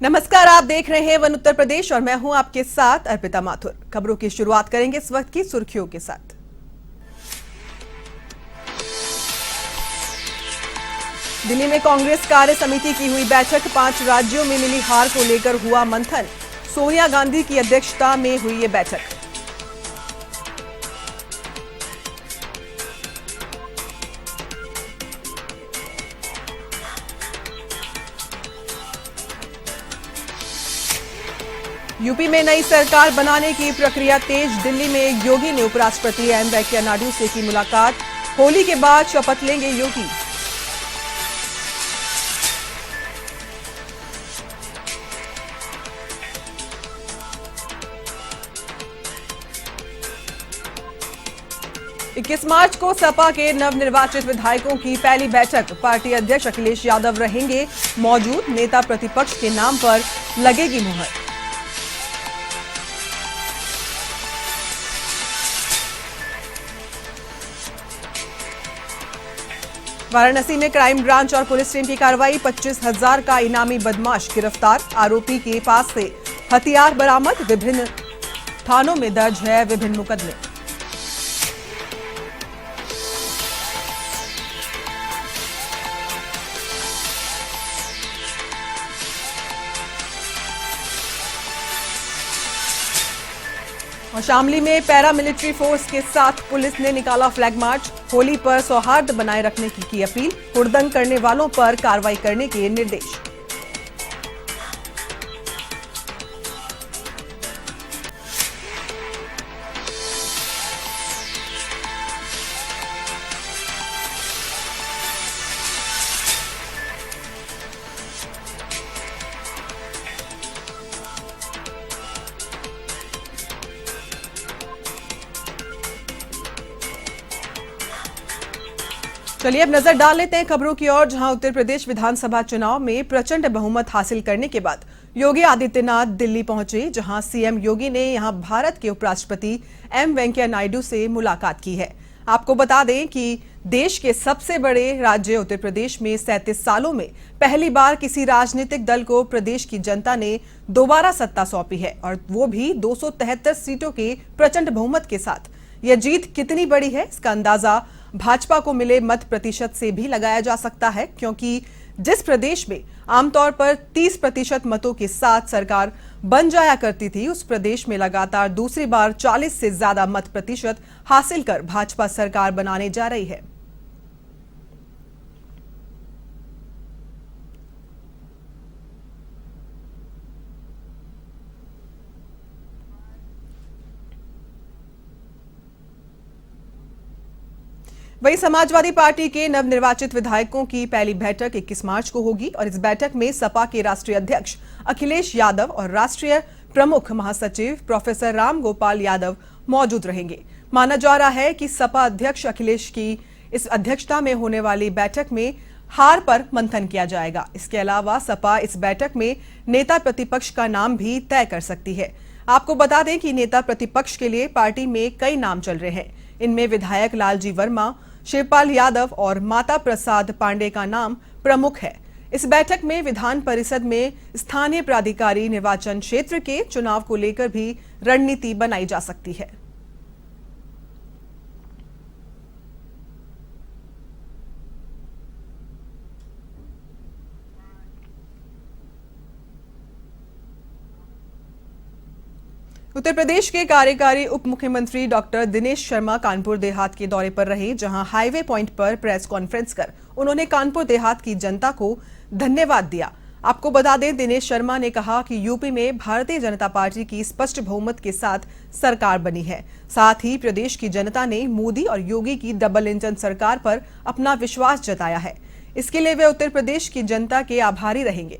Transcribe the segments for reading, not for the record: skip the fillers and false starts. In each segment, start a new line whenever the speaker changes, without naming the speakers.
नमस्कार, आप देख रहे हैं वन उत्तर प्रदेश और मैं हूं आपके साथ अर्पिता माथुर। खबरों की शुरुआत करेंगे इस वक्त की सुर्खियों के साथ। दिल्ली में कांग्रेस कार्य समिति की हुई बैठक, 5 राज्यों में मिली हार को लेकर हुआ मंथन। सोनिया गांधी की अध्यक्षता में हुई ये बैठक। यूपी में नई सरकार बनाने की प्रक्रिया तेज। दिल्ली में योगी ने उपराष्ट्रपति एम वेंकैया नायडू से की मुलाकात। होली के बाद शपथ लेंगे योगी। इक्कीस मार्च को सपा के नवनिर्वाचित विधायकों की पहली बैठक। पार्टी अध्यक्ष अखिलेश यादव रहेंगे मौजूद। नेता प्रतिपक्ष के नाम पर लगेगी मुहर। वाराणसी में क्राइम ब्रांच और पुलिस टीम की कार्रवाई। 25,000 का इनामी बदमाश गिरफ्तार। आरोपी के पास से हथियार बरामद। विभिन्न थानों में दर्ज है विभिन्न मुकदमे। और शामली में पैरामिलिट्री फोर्स के साथ पुलिस ने निकाला फ्लैग मार्च। होली पर सौहार्द बनाए रखने की अपील। हुड़दंग करने वालों पर कार्रवाई करने के निर्देश। चलिए अब नजर डाल लेते हैं खबरों की ओर, जहां उत्तर प्रदेश विधानसभा चुनाव में प्रचंड बहुमत हासिल करने के बाद योगी आदित्यनाथ दिल्ली पहुंचे, जहां सीएम योगी ने यहां भारत के उपराष्ट्रपति एम वेंकैया नायडू से मुलाकात की है। आपको बता दें कि देश के सबसे बड़े राज्य उत्तर प्रदेश में 37 सालों में पहली बार किसी राजनीतिक दल को प्रदेश की जनता ने दोबारा सत्ता सौंपी है, और वो भी 273 सीटों के प्रचंड बहुमत के साथ। यह जीत कितनी बड़ी है, इसका अंदाजा भाजपा को मिले मत प्रतिशत से भी लगाया जा सकता है, क्योंकि जिस प्रदेश में आमतौर पर 30% मतों के साथ सरकार बन जाया करती थी, उस प्रदेश में लगातार दूसरी बार 40 से ज्यादा मत प्रतिशत हासिल कर भाजपा सरकार बनाने जा रही है। वहीं समाजवादी पार्टी के नवनिर्वाचित विधायकों की पहली बैठक 21 मार्च को होगी, और इस बैठक में सपा के राष्ट्रीय अध्यक्ष अखिलेश यादव और राष्ट्रीय प्रमुख महासचिव प्रोफेसर राम गोपाल यादव मौजूद रहेंगे। माना जा रहा है कि सपा अध्यक्ष अखिलेश की इस अध्यक्षता में होने वाली बैठक में हार पर मंथन किया जाएगा। इसके अलावा सपा इस बैठक में नेता प्रतिपक्ष का नाम भी तय कर सकती है। आपको बता दें कि नेता प्रतिपक्ष के लिए पार्टी में कई नाम चल रहे हैं। इनमें विधायक लालजी वर्मा, शिवपाल यादव और माता प्रसाद पांडे का नाम प्रमुख है। इस बैठक में विधान परिषद में स्थानीय प्राधिकारी निर्वाचन क्षेत्र के चुनाव को लेकर भी रणनीति बनाई जा सकती है। उत्तर प्रदेश के कार्यकारी उप मुख्यमंत्री डॉक्टर दिनेश शर्मा कानपुर देहात के दौरे पर रहे, जहां हाईवे पॉइंट पर प्रेस कॉन्फ्रेंस कर उन्होंने कानपुर देहात की जनता को धन्यवाद दिया। आपको बता दें, दिनेश शर्मा ने कहा कि यूपी में भारतीय जनता पार्टी की स्पष्ट बहुमत के साथ सरकार बनी है। साथ ही प्रदेश की जनता ने मोदी और योगी की डबल इंजन सरकार पर अपना विश्वास जताया है। इसके लिए वे उत्तर प्रदेश की जनता के आभारी रहेंगे।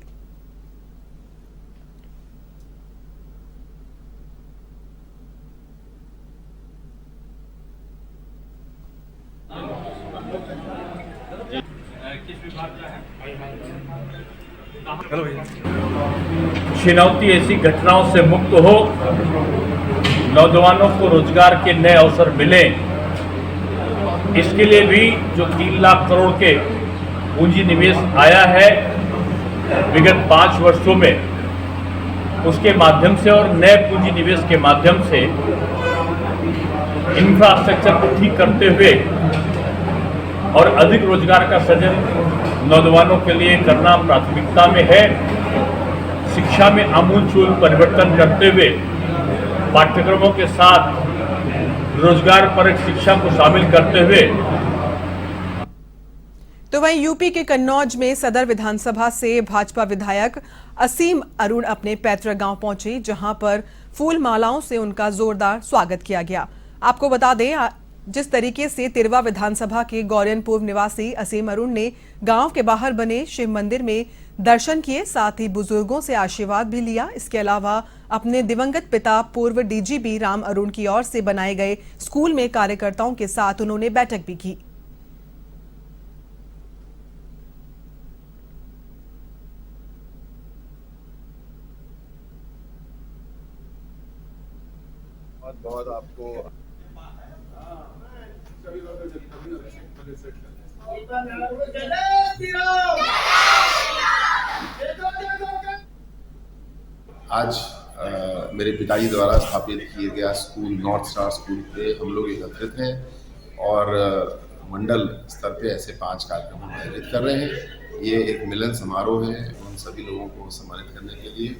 चुनौती ऐसी घटनाओं से मुक्त हो, नौजवानों को रोजगार के नए अवसर मिले, इसके लिए भी जो 3 लाख करोड़ के पूंजी निवेश आया है विगत 5 वर्षों में, उसके माध्यम से और नए पूंजी निवेश के माध्यम से इंफ्रास्ट्रक्चर को ठीक करते हुए और अधिक रोजगार का सृजन नौजवानों के लिए करना प्राथमिकता में है। शिक्षा में आमूलचूल परिवर्तन करते हुए पाठ्यक्रमों के साथ रोजगार परक शिक्षा को शामिल करते हुए।
तो वहीं यूपी के कन्नौज में सदर विधानसभा से भाजपा विधायक असीम अरुण अपने पैतृक गांव पहुंचे, जहां पर फूल मालाओं से उनका जोरदार स्वागत किया गया। आपको बता दें, जिस तरीके से तिरवा विधानसभा के गौरियन पूर्व निवासी असीम अरुण ने गांव के बाहर बने शिव मंदिर में दर्शन किए, साथ ही बुजुर्गों से आशीर्वाद भी लिया। इसके अलावा अपने दिवंगत पिता पूर्व डीजीपी राम अरुण की ओर से बनाए गए स्कूल में कार्यकर्ताओं के साथ उन्होंने बैठक भी की।
बहुत आपको आज मेरे पिताजी द्वारा स्थापित किए गया स्कूल नॉर्थ स्टार स्कूल पे हम लोग एकत्रित हैं और मंडल स्तर पे ऐसे 5 कार्यक्रम हम आयोजित कर रहे हैं। ये एक मिलन समारोह है उन सभी लोगों को सम्मानित करने के लिए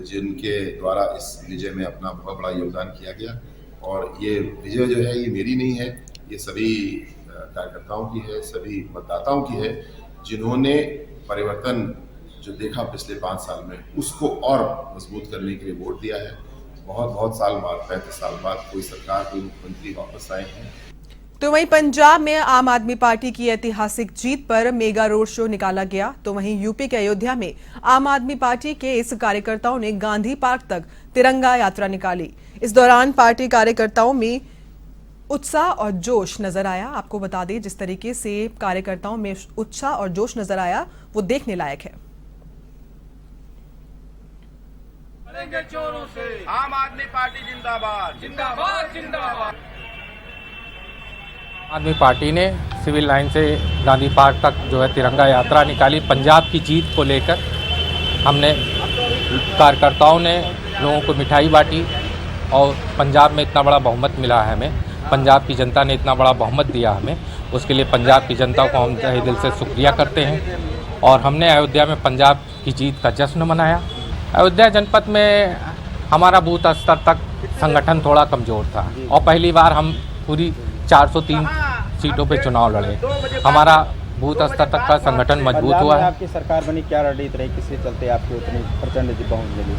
जिनके द्वारा इस विजय में अपना बहुत बड़ा योगदान किया गया। और ये विजय जो है ये मेरी नहीं है, ये सभी कार्यकर्ताओं की है, सभी मतदाताओं की है, जिन्होंने परिवर्तन जो देखा पिछले 5 साल में उसको और मजबूत करने के लिए वोट दिया है। बहुत साल बाद 35 साल बाद कोई सरकार कोई मुख्यमंत्री वापस आए हैं।
तो वहीं पंजाब में आम आदमी पार्टी की ऐतिहासिक जीत पर मेगा रोड शो निकाला गया। तो वहीं यूपी के अयोध्या में आम आदमी पार्टी के इस कार्यकर्ताओं ने गांधी पार्क तक तिरंगा यात्रा निकाली। इस दौरान पार्टी कार्यकर्ताओं में उत्साह और जोश नजर आया। आपको बता दें, जिस तरीके से कार्यकर्ताओं में उत्साह और जोश नजर आया वो देखने लायक है।
चोरों से आम आदमी पार्टी जिंदाबाद जिंदाबाद जिंदाबाद।
आदमी पार्टी ने सिविल लाइन से गांधी पार्क तक जो है तिरंगा यात्रा निकाली। पंजाब की जीत को लेकर हमने कार्यकर्ताओं ने लोगों को मिठाई बांटी और पंजाब में इतना बड़ा बहुमत मिला है हमें, पंजाब की जनता ने इतना बड़ा बहुमत दिया हमें, उसके लिए पंजाब की जनता को हम तहे दिल से शुक्रिया करते हैं। और हमने अयोध्या में पंजाब की जीत का जश्न मनाया। अयोध्या जनपद में हमारा बूथ स्तर तक संगठन थोड़ा कमज़ोर था और पहली बार हम पूरी 403 सीटों पे चुनाव लड़े। हमारा बूथ स्तर तक का संगठन मजबूत हुआ है।
आपकी सरकार बनी, क्या रणनीति रही, किसके चलते आपकी उतनी प्रचंड जीत पहुँच मिली?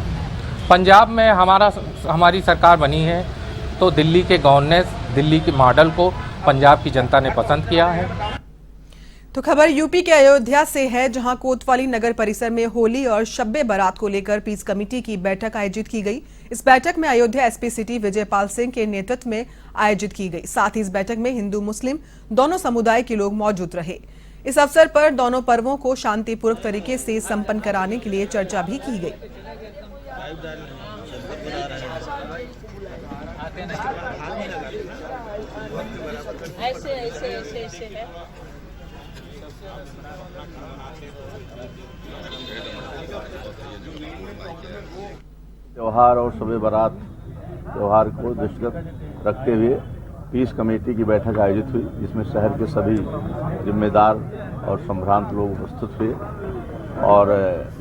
पंजाब में हमारी सरकार बनी है तो दिल्ली के गवर्नेंस, दिल्ली के मॉडल को पंजाब की जनता ने पसंद किया है।
तो खबर यूपी के अयोध्या से है, जहां कोतवाली नगर परिसर में होली और शब्बे बारात को लेकर पीस कमेटी की बैठक आयोजित की गई। इस बैठक में अयोध्या एसपी सिटी विजयपाल सिंह के नेतृत्व में आयोजित की गई। साथ ही इस बैठक में हिंदू मुस्लिम दोनों समुदाय के लोग मौजूद रहे। इस अवसर पर दोनों पर्वों को शांतिपूर्वक तरीके से संपन्न कराने के लिए चर्चा भी की गई।
ऐसे है।
त्योहार और शब बारात त्योहार को दृष्टिगत रखते हुए पीस कमेटी की बैठक आयोजित हुई, जिसमें शहर के सभी जिम्मेदार और संभ्रांत लोग उपस्थित हुए। और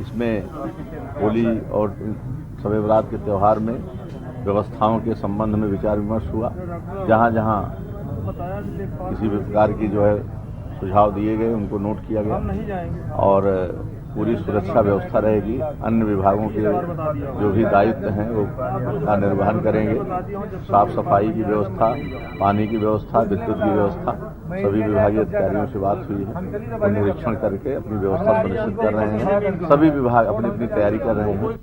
इसमें होली और शब बारात के त्यौहार में व्यवस्थाओं के संबंध में विचार विमर्श हुआ। जहाँ जहाँ किसी भी प्रकार की जो है सुझाव दिए गए उनको नोट किया गया और पूरी सुरक्षा व्यवस्था रहेगी। अन्य विभागों के जो भी दायित्व हैं वो का निर्वहन करेंगे। साफ सफाई की व्यवस्था, पानी की व्यवस्था, विद्युत की व्यवस्था, सभी विभागीय अधिकारियों से बात हुई है। वो निरीक्षण करके अपनी व्यवस्था सुनिश्चित कर रहे हैं। सभी विभाग अपनी अपनी तैयारी कर रहे हैं।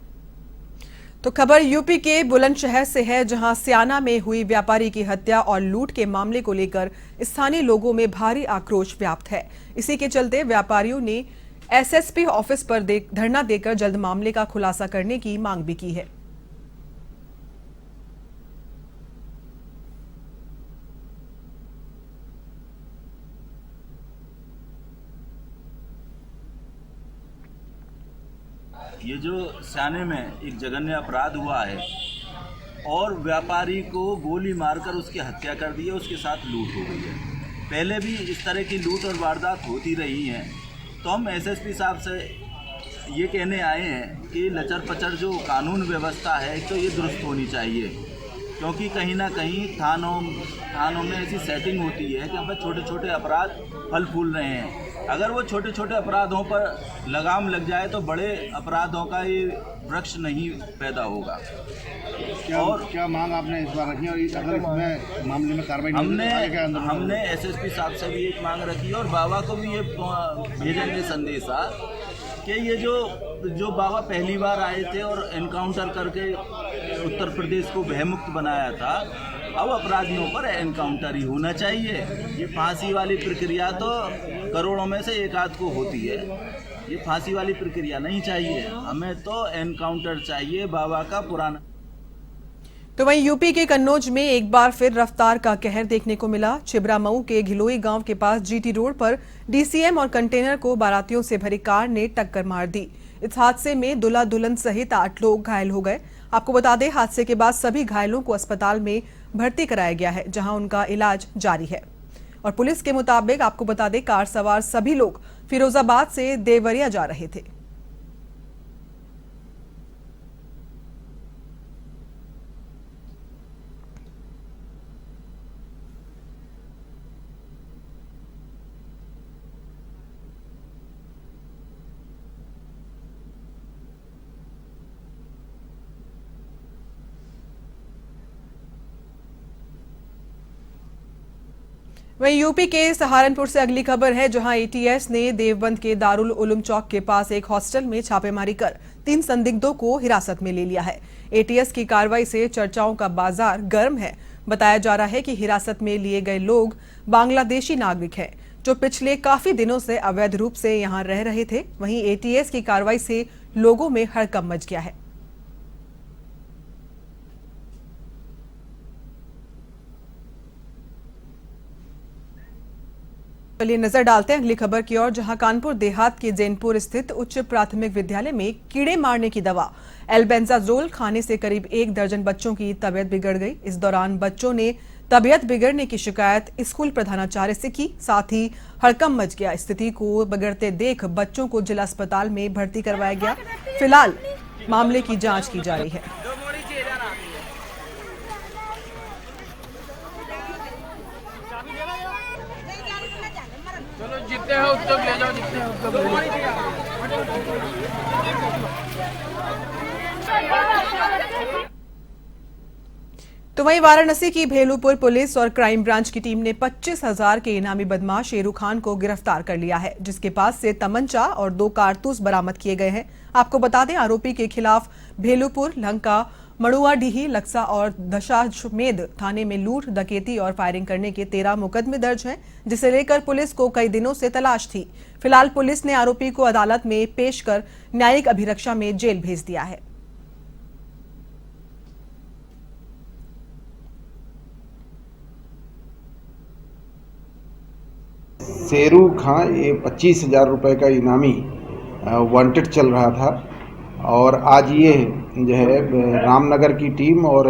तो खबर यूपी के बुलंदशहर से है, जहां स्याना में हुई व्यापारी की हत्या और लूट के मामले को लेकर स्थानीय लोगों में भारी आक्रोश व्याप्त है। इसी के चलते व्यापारियों ने एसएसपी ऑफिस पर धरना देकर जल्द मामले का खुलासा करने की मांग भी की है।
ये जो स्याने में एक जघन्य अपराध हुआ है और व्यापारी को गोली मारकर उसकी हत्या कर दी है, उसके साथ लूट हो गई है। पहले भी इस तरह की लूट और वारदात होती रही हैं। तो हम एसएसपी साहब से ये कहने आए हैं कि लचर पचर जो कानून व्यवस्था है एक तो ये दुरुस्त होनी चाहिए, क्योंकि कहीं ना कहीं थानों में ऐसी सेटिंग होती है कि अब छोटे छोटे अपराध फल फूल रहे हैं। अगर वो छोटे छोटे अपराधों पर लगाम लग जाए तो बड़े अपराधों का ये वृक्ष नहीं पैदा होगा। और
क्या मांग आपने इस बार रखी, और अगर इसमें मामले में कार्रवाई नहीं
हमने एसएसपी साहब से भी एक मांग रखी और बाबा को भी ये भेजेंगे संदेशा कि ये जो बाबा पहली बार आए थे और एनकाउंटर करके उत्तर प्रदेश को भयमुक्त बनाया था, अब अपराधियों पर एनकाउंटर ही होना चाहिए। ये फांसी वाली प्रक्रिया तो करोड़ों में से एक आध को होती है, ये फांसी वाली प्रक्रिया नहीं चाहिए। हमें तो एनकाउंटर चाहिए बाबा का पुराना।
तो वहीं यूपी के कन्नौज में एक बार फिर रफ्तार का कहर देखने को मिला। छिबरामऊ के घिलोई गांव के पास जीटी रोड पर डीसीएम और कंटेनर को बारातियों से भरी कार ने टक्कर मार दी। इस हादसे में दूल्हा दुल्हन सहित 8 लोग घायल हो गए। आपको बता दें, हादसे के बाद सभी घायलों को अस्पताल में भर्ती कराया गया है, जहां उनका इलाज जारी है। और पुलिस के मुताबिक आपको बता दें, कार सवार सभी लोग फिरोजाबाद से देवरिया जा रहे थे। वहीं यूपी के सहारनपुर से अगली खबर है, जहां एटीएस ने देवबंद के दारुल उलूम चौक के पास एक हॉस्टल में छापेमारी कर 3 संदिग्धों को हिरासत में ले लिया है। एटीएस की कार्रवाई से चर्चाओं का बाजार गर्म है। बताया जा रहा है कि हिरासत में लिए गए लोग बांग्लादेशी नागरिक हैं, जो पिछले काफी दिनों से अवैध रूप से यहां रह रहे थे। वहीं एटीएस की कार्रवाई से लोगों में हड़कंप मच गया है। चलिए नजर डालते हैं अगली खबर की ओर, जहां कानपुर देहात के जैनपुर स्थित उच्च प्राथमिक विद्यालय में कीड़े मारने की दवा एल्बेंजाजोल खाने से करीब 1 दर्जन बच्चों की तबीयत बिगड़ गई। इस दौरान बच्चों ने तबीयत बिगड़ने की शिकायत स्कूल प्रधानाचार्य से की। साथ ही हड़कंप मच गया। स्थिति को बिगड़ते देख बच्चों को जिला अस्पताल में भर्ती करवाया गया। फिलहाल मामले की जांच की जा रही है।
चलो जितने हो उतने ले जाओ, जितने हो उतने ले जाओ।
तो वहीं वाराणसी की भेलूपुर पुलिस और क्राइम ब्रांच की टीम ने 25,000 के इनामी बदमाश शेरू खान को गिरफ्तार कर लिया है, जिसके पास से तमंचा और 2 कारतूस बरामद किए गए हैं। आपको बता दें, आरोपी के खिलाफ भेलूपुर, लंका, मड़ुआडीही, लक्सा और दशाश्वमेध थाने में लूट, डकैती और फायरिंग करने के 13 मुकदमे दर्ज हैं, जिसे लेकर पुलिस को कई दिनों से तलाश थी। फिलहाल पुलिस ने आरोपी को अदालत में पेश कर न्यायिक अभिरक्षा में जेल भेज दिया है।
शेरू खान ये 25,000 रुपये का इनामी वांटेड चल रहा था, और आज ये जो है रामनगर की टीम और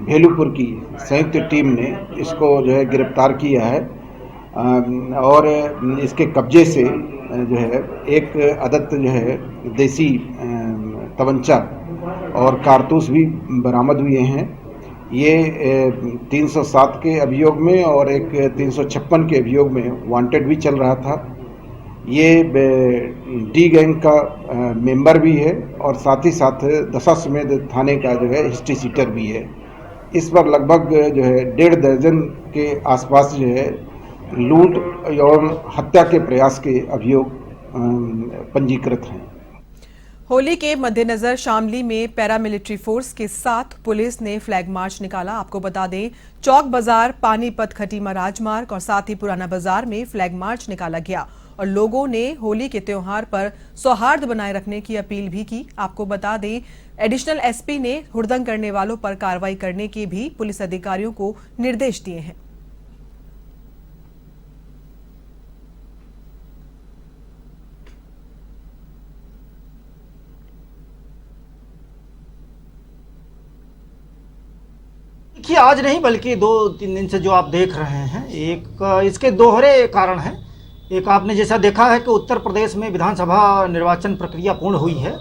भेलूपुर की संयुक्त टीम ने इसको जो है गिरफ्तार किया है। और इसके कब्जे से जो है एक अदद जो है देसी तमंचा और कारतूस भी बरामद हुए हैं। ये 307 के अभियोग में और एक 356 के अभियोग में वांटेड भी चल रहा था। ये डी गैंग का मेंबर भी है और साथ ही साथ दशाश्वमेध थाने का जो है हिस्ट्री सीटर भी है। इस पर लगभग जो है 1.5 दर्जन के आसपास जो है लूट एवं हत्या के प्रयास के अभियोग पंजीकृत हैं।
होली के मद्देनजर शामली में पैरामिलिट्री फोर्स के साथ पुलिस ने फ्लैग मार्च निकाला। आपको बता दें, चौक बाजार, पानीपत खटीमा राजमार्ग और साथ ही पुराना बाजार में फ्लैग मार्च निकाला गया और लोगों ने होली के त्योहार पर सौहार्द बनाए रखने की अपील भी की। आपको बता दें, एडिशनल एसपी ने हुड़दंग करने वालों पर कार्रवाई करने के भी पुलिस अधिकारियों को निर्देश दिए हैं।
देखिए, आज नहीं बल्कि 2-3 दिन से जो आप देख रहे हैं, एक इसके दोहरे कारण हैं। एक आपने जैसा देखा है कि उत्तर प्रदेश में विधानसभा निर्वाचन प्रक्रिया पूर्ण हुई है,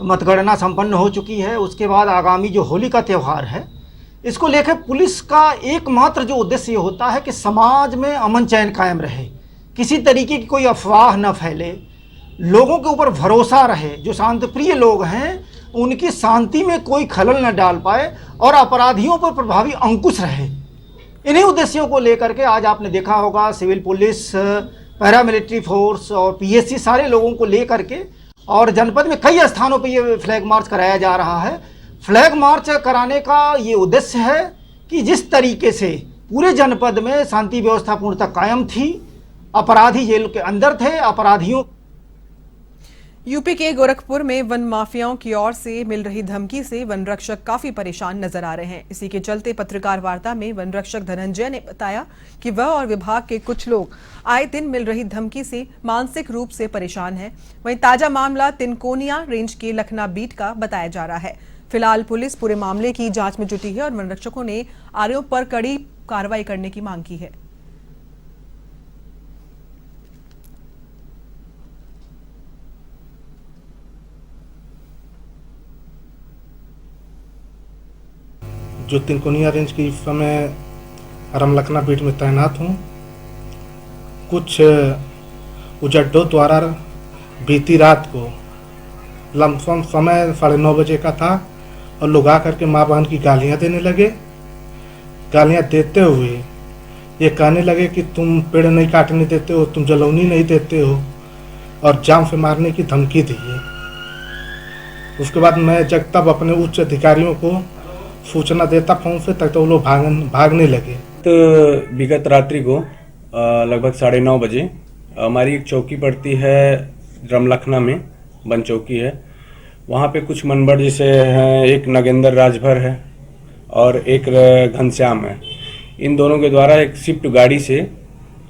मतगणना संपन्न हो चुकी है। उसके बाद आगामी जो होली का त्यौहार है, इसको लेकर पुलिस का एकमात्र जो उद्देश्य ये होता है कि समाज में अमन चैन कायम रहे, किसी तरीके की कोई अफवाह न फैले, लोगों के ऊपर भरोसा रहे, जो शांतिप्रिय लोग हैं उनकी शांति में कोई खलल न डाल पाए और अपराधियों पर प्रभावी अंकुश रहे। इन्हीं उद्देश्यों को लेकर के आज आपने देखा होगा सिविल पुलिस, पैरामिलिट्री फोर्स और पीएससी सारे लोगों को लेकर के और जनपद में कई स्थानों पर ये फ्लैग मार्च कराया जा रहा है। फ्लैग मार्च कराने का ये उद्देश्य है कि जिस तरीके से पूरे जनपद में शांति व्यवस्था पूर्णतः कायम थी, अपराधी जेल के अंदर थे, अपराधियों।
यूपी के गोरखपुर में वन माफियाओं की ओर से मिल रही धमकी से वन रक्षक काफी परेशान नजर आ रहे हैं। इसी के चलते पत्रकार वार्ता में वन रक्षक धनंजय ने बताया कि वह और विभाग के कुछ लोग आए दिन मिल रही धमकी से मानसिक रूप से परेशान हैं। वहीं ताजा मामला तिनकोनिया रेंज के लखना बीट का बताया जा रहा है। फिलहाल पुलिस पूरे मामले की जांच में जुटी है और वन रक्षकों ने आरोपियों पर कड़ी कार्रवाई करने की मांग की है।
जो तिनकोनिया रेंज की समय रमलखना बीट में तैनात हूँ, कुछ उजड्डों द्वारा बीती रात को लमसम समय 9:30 बजे का था और लोग आकर के माँ बहन की गालियाँ देने लगे। गालियाँ देते हुए ये कहने लगे कि तुम पेड़ नहीं काटने देते हो, तुम जलौनी नहीं देते हो और जान से मारने की धमकी दी है। उसके बाद मैं जब तब अपने उच्च अधिकारियों को सूचना देता फोन से, तक तो वो लोग भागने लगे।
तो विगत रात्रि को लगभग 9:30 बजे हमारी एक चौकी पड़ती है रमलखना में, वन चौकी है। वहाँ पे कुछ मनबड़ जैसे हैं, एक नगेंद्र राजभर है और एक घनश्याम है। इन दोनों के द्वारा एक शिफ्ट गाड़ी से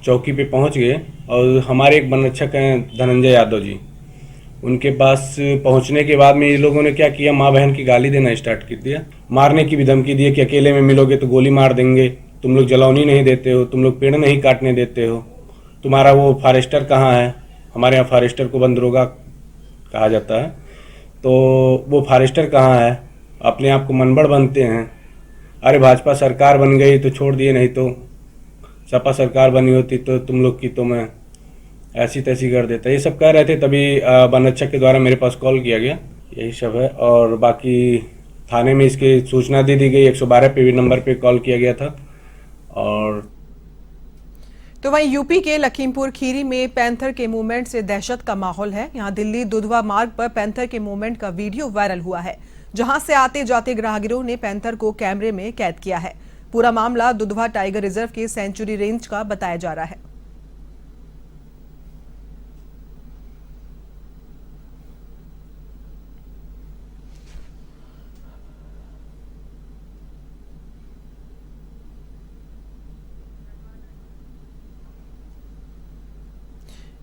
चौकी पे पहुँच गए और हमारे एक वन रक्षक हैं धनंजय यादव जी, उनके पास पहुंचने के बाद में ये लोगों ने क्या किया, माँ बहन की गाली देना स्टार्ट कर दिया, मारने की भी धमकी दी कि अकेले में मिलोगे तो गोली मार देंगे, तुम लोग जलौनी नहीं देते हो, तुम लोग पेड़ नहीं काटने देते हो, तुम्हारा वो फॉरेस्टर कहाँ है। हमारे यहाँ फॉरेस्टर को वन दरोगा कहा जाता है, तो वो फॉरेस्टर कहाँ है, अपने आप को मनबड़ बनते हैं। अरे भाजपा सरकार बन गई तो छोड़ दिए, नहीं तो सपा सरकार बनी होती तो तुम लोग की तो मैं ऐसी तैसी कर देता। ये सब कह रहे थे, तभी वन रक्षक के द्वारा मेरे पास कॉल किया गया, यही सब है। और बाकी थाने में इसकी सूचना दे दी गई, 112 पे भी नंबर पे कॉल किया गया था। और
तो वहीं यूपी के लखीमपुर खीरी में पैंथर के मूवमेंट से दहशत का माहौल है। यहां दिल्ली दुधवा मार्ग पर पैंथर के मूवमेंट का वीडियो वायरल हुआ है, जहां से आते जाते ग्राहकों ने पैंथर को कैमरे में कैद किया है। पूरा मामला दुधवा टाइगर रिजर्व के सेंचुरी रेंज का बताया जा रहा है।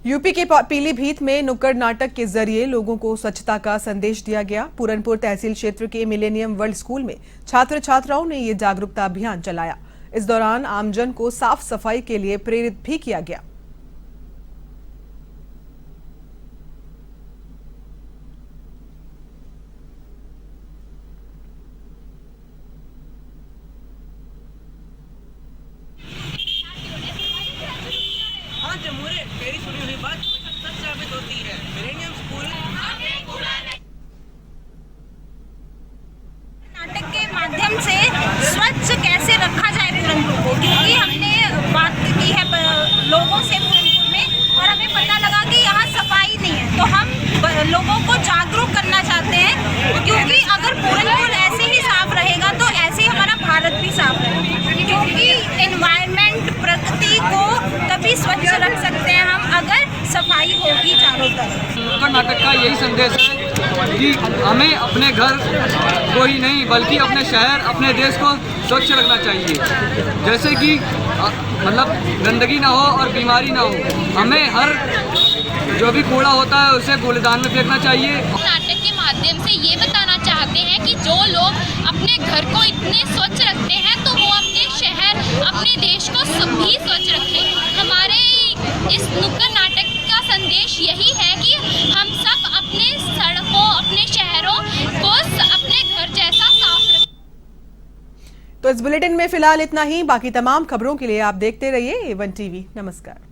यूपी के पीलीभीत में नुक्कड़ नाटक के जरिए लोगों को स्वच्छता का संदेश दिया गया। पूरनपुर तहसील क्षेत्र के मिलेनियम वर्ल्ड स्कूल में छात्र छात्राओं ने ये जागरूकता अभियान चलाया। इस दौरान आमजन को साफ सफाई के लिए प्रेरित भी किया गया।
नाटक के माध्यम से स्वच्छ कैसे रखा जाए पूरनपुर को, क्योंकि हमने बात की है लोगों से पूरनपुर में और हमें पता लगा कि यहाँ सफाई नहीं है, तो हम लोगों को जागरूक करना चाहते हैं। क्योंकि अगर पूरनपुर ऐसे ही साफ रहेगा तो ऐसे ही हमारा भारत भी साफ रहेगा, क्योंकि एनवायरनमेंट प्रकृति को तभी स्वच्छ रख सकते हैं हम अगर सफाई होगी चारों तरफ।
नुक्कड़ नाटक का यही संदेश है कि हमें अपने घर को ही नहीं बल्कि अपने शहर, अपने देश को स्वच्छ रखना चाहिए। जैसे कि मतलब गंदगी ना हो और बीमारी ना हो। हमें हर जो भी कूड़ा होता है उसे कूड़ेदान में फेंकना चाहिए।
नाटक के माध्यम से ये बताना चाहते हैं कि जो लोग अपने घर को इतने स्वच्छ रखते हैं तो
हम सब अपनी सड़कों, अपने शहरों को अपने घर जैसा साफ रखें।
तो इस बुलेटिन में फिलहाल इतना ही। बाकी तमाम खबरों के लिए आप देखते रहिए A1 TV। नमस्कार।